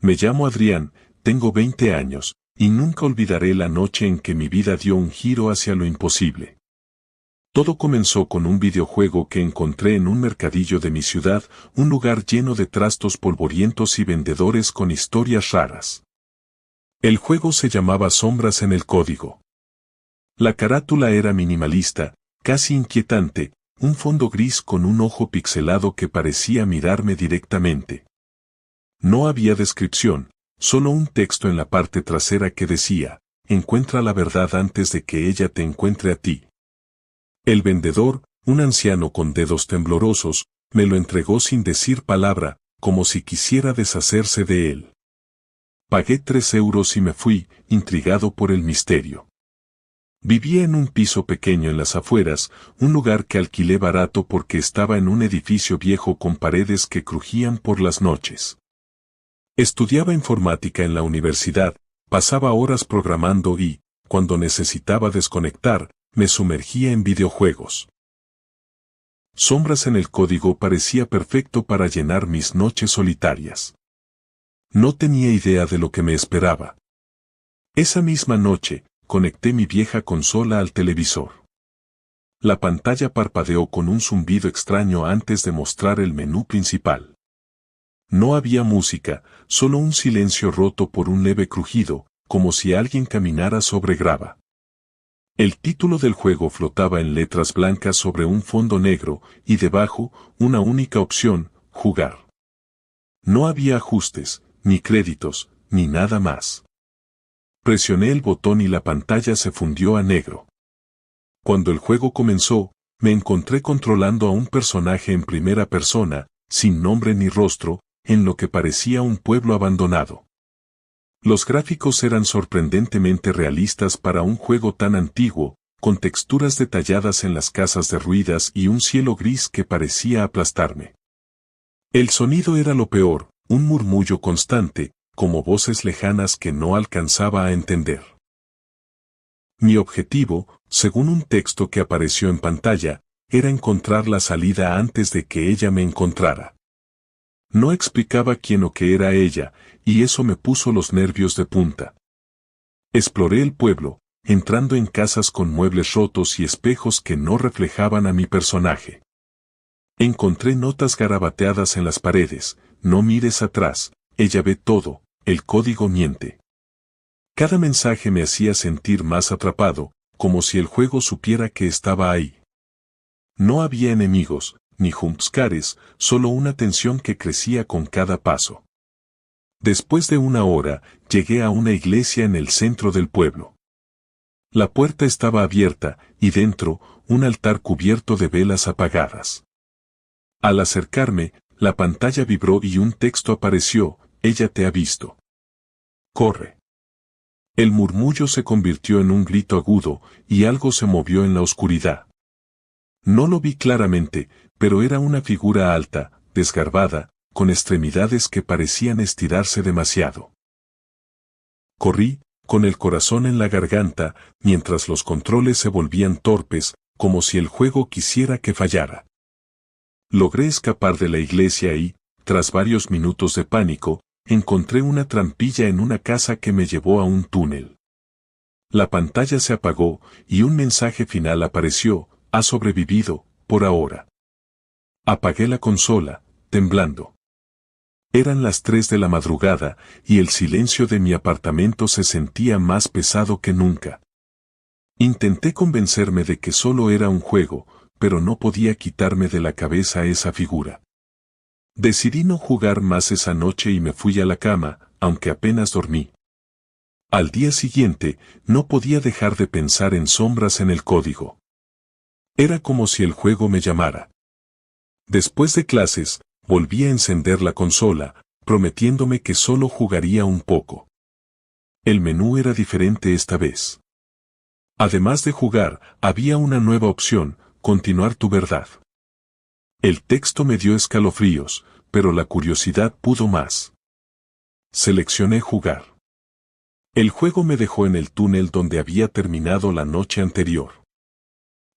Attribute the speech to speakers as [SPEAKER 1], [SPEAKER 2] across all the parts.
[SPEAKER 1] Me llamo Adrián, tengo 20 años, y nunca olvidaré la noche en que mi vida dio un giro hacia lo imposible. Todo comenzó con un videojuego que encontré en un mercadillo de mi ciudad, un lugar lleno de trastos polvorientos y vendedores con historias raras. El juego se llamaba Sombras en el Código. La carátula era minimalista, casi inquietante, un fondo gris con un ojo pixelado que parecía mirarme directamente. No había descripción, solo un texto en la parte trasera que decía, encuentra la verdad antes de que ella te encuentre a ti. El vendedor, un anciano con dedos temblorosos, me lo entregó sin decir palabra, como si quisiera deshacerse de él. Pagué 3 euros y me fui, intrigado por el misterio. Vivía en un piso pequeño en las afueras, un lugar que alquilé barato porque estaba en un edificio viejo con paredes que crujían por las noches. Estudiaba informática en la universidad, pasaba horas programando y, cuando necesitaba desconectar, me sumergía en videojuegos. Sombras en el Código parecía perfecto para llenar mis noches solitarias. No tenía idea de lo que me esperaba. Esa misma noche, conecté mi vieja consola al televisor. La pantalla parpadeó con un zumbido extraño antes de mostrar el menú principal. No había música, solo un silencio roto por un leve crujido, como si alguien caminara sobre grava. El título del juego flotaba en letras blancas sobre un fondo negro, y debajo, una única opción, jugar. No había ajustes, ni créditos, ni nada más. Presioné el botón y la pantalla se fundió a negro. Cuando el juego comenzó, me encontré controlando a un personaje en primera persona, sin nombre ni rostro, en lo que parecía un pueblo abandonado. Los gráficos eran sorprendentemente realistas para un juego tan antiguo, con texturas detalladas en las casas derruidas y un cielo gris que parecía aplastarme. El sonido era lo peor, un murmullo constante, como voces lejanas que no alcanzaba a entender. Mi objetivo, según un texto que apareció en pantalla, era encontrar la salida antes de que ella me encontrara. No explicaba quién o qué era ella, y eso me puso los nervios de punta. Exploré el pueblo, entrando en casas con muebles rotos y espejos que no reflejaban a mi personaje. Encontré notas garabateadas en las paredes, no mires atrás, ella ve todo, el código miente. Cada mensaje me hacía sentir más atrapado, como si el juego supiera que estaba ahí. No había enemigos, ni jumpscares, solo una tensión que crecía con cada paso. Después de 1 hora, llegué a una iglesia en el centro del pueblo. La puerta estaba abierta, y dentro, un altar cubierto de velas apagadas. Al acercarme, la pantalla vibró y un texto apareció, ella te ha visto. Corre. El murmullo se convirtió en un grito agudo, y algo se movió en la oscuridad. No lo vi claramente, pero era una figura alta, desgarbada, con extremidades que parecían estirarse demasiado. Corrí, con el corazón en la garganta, mientras los controles se volvían torpes, como si el juego quisiera que fallara. Logré escapar de la iglesia y, tras varios minutos de pánico, encontré una trampilla en una casa que me llevó a un túnel. La pantalla se apagó, y un mensaje final apareció, ha sobrevivido, por ahora. Apagué la consola, temblando. Eran las 3 de la madrugada, y el silencio de mi apartamento se sentía más pesado que nunca. Intenté convencerme de que solo era un juego, pero no podía quitarme de la cabeza esa figura. Decidí no jugar más esa noche y me fui a la cama, aunque apenas dormí. Al día siguiente, no podía dejar de pensar en Sombras en el Código. Era como si el juego me llamara. Después de clases, volví a encender la consola, prometiéndome que solo jugaría un poco. El menú era diferente esta vez. Además de jugar, había una nueva opción, continuar tu verdad. El texto me dio escalofríos, pero la curiosidad pudo más. Seleccioné jugar. El juego me dejó en el túnel donde había terminado la noche anterior.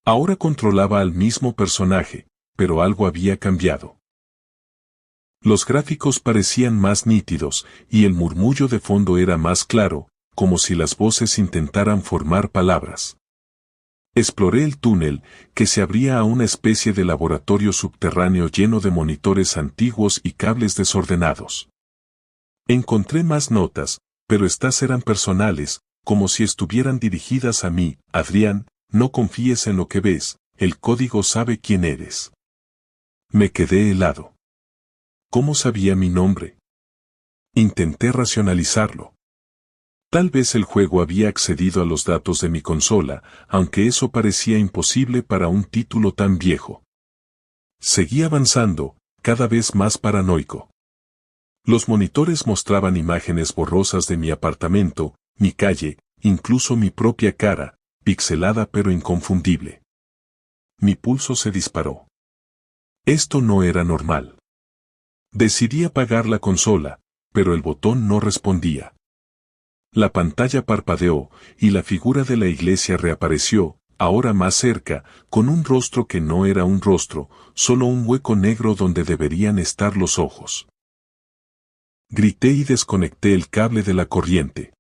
[SPEAKER 1] Ahora controlaba al mismo personaje, pero algo había cambiado. Los gráficos parecían más nítidos, y el murmullo de fondo era más claro, como si las voces intentaran formar palabras. Exploré el túnel, que se abría a una especie de laboratorio subterráneo lleno de monitores antiguos y cables desordenados. Encontré más notas, pero estas eran personales, como si estuvieran dirigidas a mí. Adrián, no confíes en lo que ves, el código sabe quién eres. Me quedé helado. ¿Cómo sabía mi nombre? Intenté racionalizarlo. Tal vez el juego había accedido a los datos de mi consola, aunque eso parecía imposible para un título tan viejo. Seguí avanzando, cada vez más paranoico. Los monitores mostraban imágenes borrosas de mi apartamento, mi calle, incluso mi propia cara, pixelada pero inconfundible. Mi pulso se disparó. Esto no era normal. Decidí apagar la consola, pero el botón no respondía. La pantalla parpadeó, y la figura de la iglesia reapareció, ahora más cerca, con un rostro que no era un rostro, solo un hueco negro donde deberían estar los ojos. Grité y desconecté el cable de la corriente.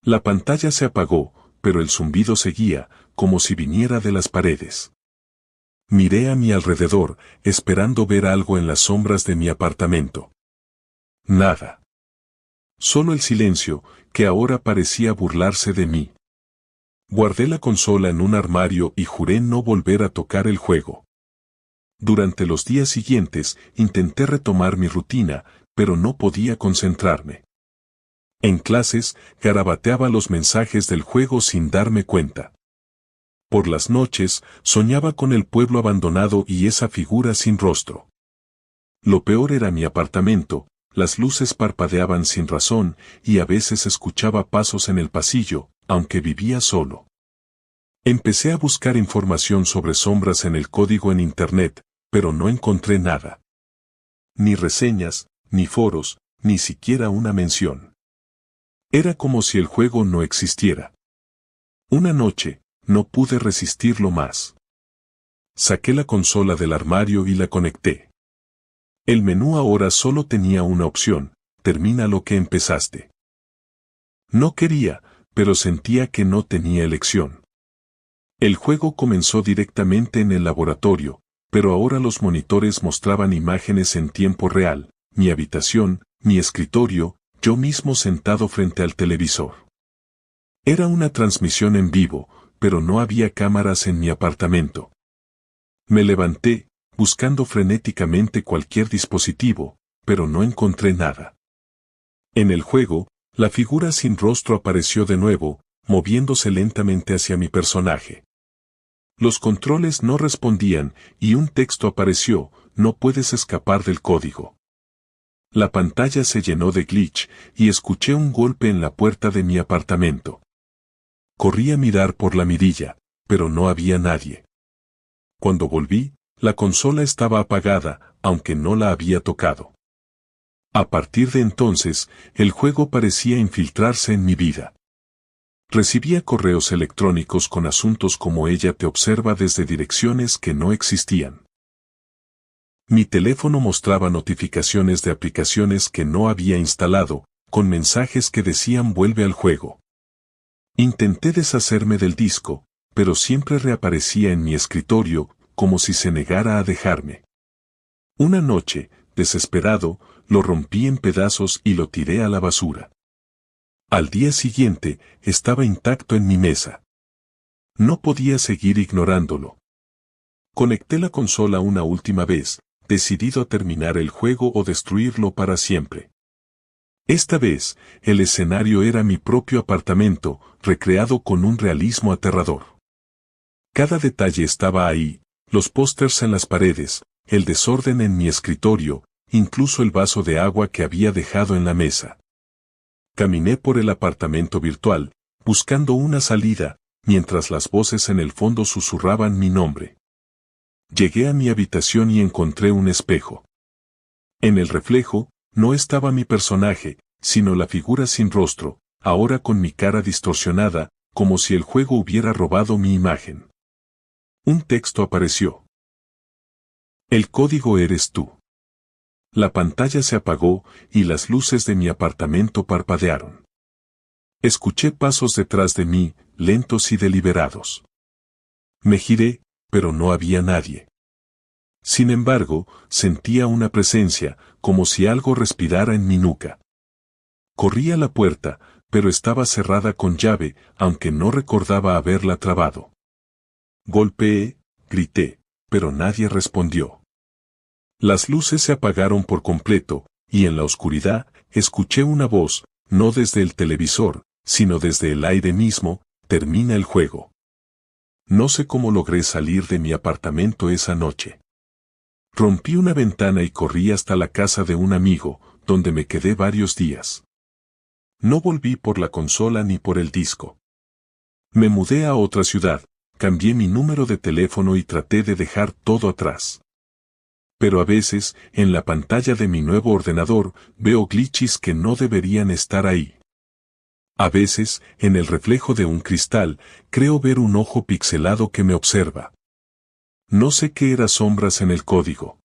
[SPEAKER 1] La pantalla se apagó, pero el zumbido seguía, como si viniera de las paredes. Miré a mi alrededor, esperando ver algo en las sombras de mi apartamento. Nada. Solo el silencio, que ahora parecía burlarse de mí. Guardé la consola en un armario y juré no volver a tocar el juego. Durante los días siguientes, intenté retomar mi rutina, pero no podía concentrarme. En clases, garabateaba los mensajes del juego sin darme cuenta. Por las noches, soñaba con el pueblo abandonado y esa figura sin rostro. Lo peor era mi apartamento. Las luces parpadeaban sin razón, y a veces escuchaba pasos en el pasillo, aunque vivía solo. Empecé a buscar información sobre sombras en el código en Internet, pero no encontré nada. Ni reseñas, ni foros, ni siquiera una mención. Era como si el juego no existiera. Una noche, no pude resistirlo más. Saqué la consola del armario y la conecté. El menú ahora solo tenía una opción: termina lo que empezaste. No quería, pero sentía que no tenía elección. El juego comenzó directamente en el laboratorio, pero ahora los monitores mostraban imágenes en tiempo real, mi habitación, mi escritorio, yo mismo sentado frente al televisor. Era una transmisión en vivo, pero no había cámaras en mi apartamento. Me levanté, buscando frenéticamente cualquier dispositivo, pero no encontré nada. En el juego, la figura sin rostro apareció de nuevo, moviéndose lentamente hacia mi personaje. Los controles no respondían, y un texto apareció: no puedes escapar del código. La pantalla se llenó de glitch, y escuché un golpe en la puerta de mi apartamento. Corrí a mirar por la mirilla, pero no había nadie. Cuando volví, la consola estaba apagada, aunque no la había tocado. A partir de entonces, el juego parecía infiltrarse en mi vida. Recibía correos electrónicos con asuntos como "ella te observa" desde direcciones que no existían. Mi teléfono mostraba notificaciones de aplicaciones que no había instalado, con mensajes que decían "vuelve al juego". Intenté deshacerme del disco, pero siempre reaparecía en mi escritorio, como si se negara a dejarme. Una noche, desesperado, lo rompí en pedazos y lo tiré a la basura. Al día siguiente, estaba intacto en mi mesa. No podía seguir ignorándolo. Conecté la consola una última vez, decidido a terminar el juego o destruirlo para siempre. Esta vez, el escenario era mi propio apartamento, recreado con un realismo aterrador. Cada detalle estaba ahí: los pósters en las paredes, el desorden en mi escritorio, incluso el vaso de agua que había dejado en la mesa. Caminé por el apartamento virtual, buscando una salida, mientras las voces en el fondo susurraban mi nombre. Llegué a mi habitación y encontré un espejo. En el reflejo, no estaba mi personaje, sino la figura sin rostro, ahora con mi cara distorsionada, como si el juego hubiera robado mi imagen. Un texto apareció. El código eres tú. La pantalla se apagó y las luces de mi apartamento parpadearon. Escuché pasos detrás de mí, lentos y deliberados. Me giré, pero no había nadie. Sin embargo, sentía una presencia, como si algo respirara en mi nuca. Corrí a la puerta, pero estaba cerrada con llave, aunque no recordaba haberla trabado. Golpeé, grité, pero nadie respondió. Las luces se apagaron por completo, y en la oscuridad, escuché una voz, no desde el televisor, sino desde el aire mismo: termina el juego. No sé cómo logré salir de mi apartamento esa noche. Rompí una ventana y corrí hasta la casa de un amigo, donde me quedé varios días. No volví por la consola ni por el disco. Me mudé a otra ciudad, cambié mi número de teléfono y traté de dejar todo atrás. Pero a veces, en la pantalla de mi nuevo ordenador, veo glitches que no deberían estar ahí. A veces, en el reflejo de un cristal, creo ver un ojo pixelado que me observa. No sé qué eran sombras en el código.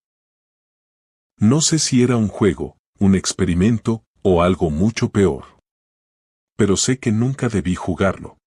[SPEAKER 1] No sé si era un juego, un experimento, o algo mucho peor. Pero sé que nunca debí jugarlo.